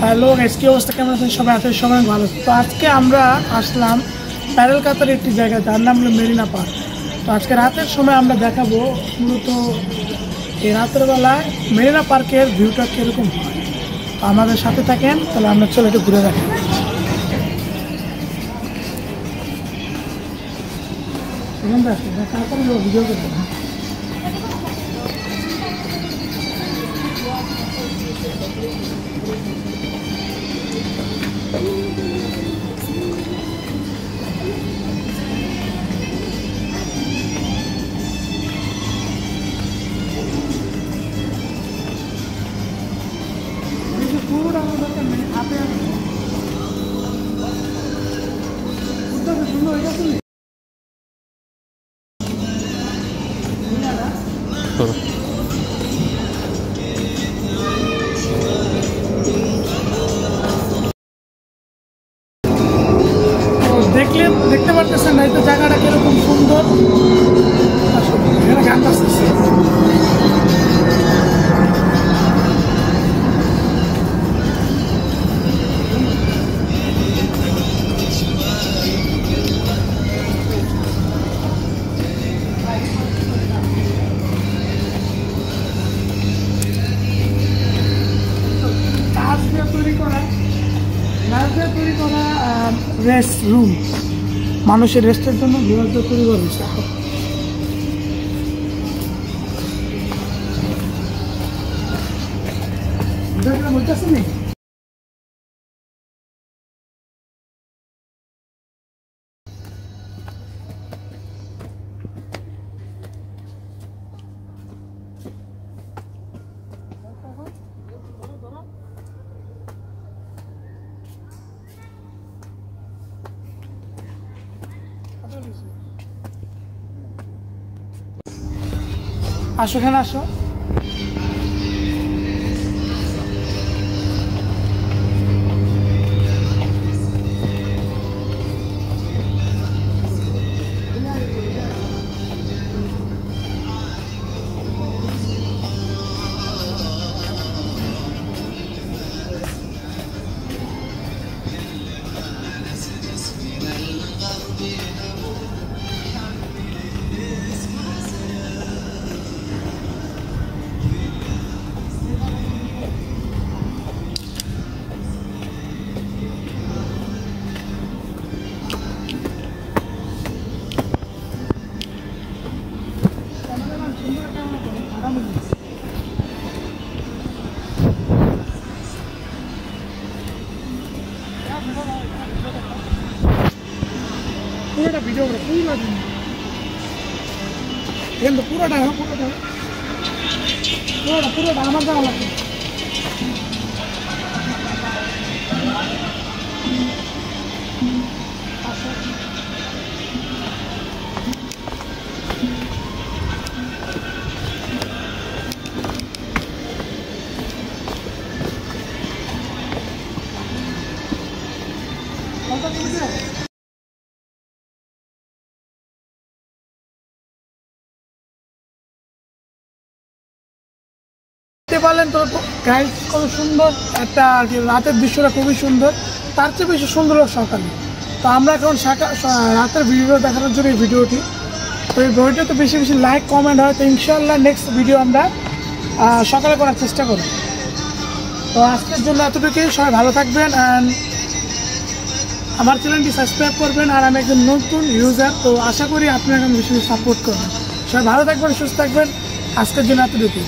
Hello guys, কি অবস্থা, কেমন আছেন সবাই? আছেন সবাই ভালো। তো আজকে আমরা আসলাম প্যারেল কাতার একটি জায়গায়, তার নাম হলো মেরিনা পার্ক। তো আজকে রাতের সময় আমরা দেখাবো মূলত এই রাতের বেলায় মেরিনা পার্কের ভিউটা কীরকম হয়। তো আমাদের সাথে থাকেন, তাহলে আমরা চলে একটু ঘুরে দেখেন। ভিডিও করতে দেখতে পারতেছেন না, এই তো জায়গাটা কিরকম সুন্দর। এখানে গান বাজতেছে। তৈরি করা রেস্ট রুম, মানুষের রেস্টের জন্য বিভাগ তৈরি করা হয়েছে। বলতেছে না আসো, এখানে আসো। পুরোটা ভিডিও করে পুরোটা আমার যাওয়া লাগবে। পারলেন তো গাইস, কত সুন্দর একটা আর কি রাতের দৃশ্যটা, খুবই সুন্দর। তার চেয়ে বেশি সুন্দর সকালে। তো আমরা এখন রাতের ভিডিও দেখানোর জন্য এই ভিডিওটি, তো এই ভিডিওটা তো বেশি বেশি লাইক কমেন্ট হয়। তো ইনশাআল্লাহ নেক্সট ভিডিও আমরা সকালে করার চেষ্টা করব। তো আজকের জন্য এতটুকুই। সবাই ভালো থাকবেন অ্যান্ড আমার চ্যানেলটি সাবস্ক্রাইব করবেন। আর আমি একজন নতুন ইউজার, তো আশা করি আপনারা বেশি বেশি সাপোর্ট করবেন। সবাই ভালো থাকবেন, সুস্থ থাকবেন। আজকের জন্য এতটুকুই।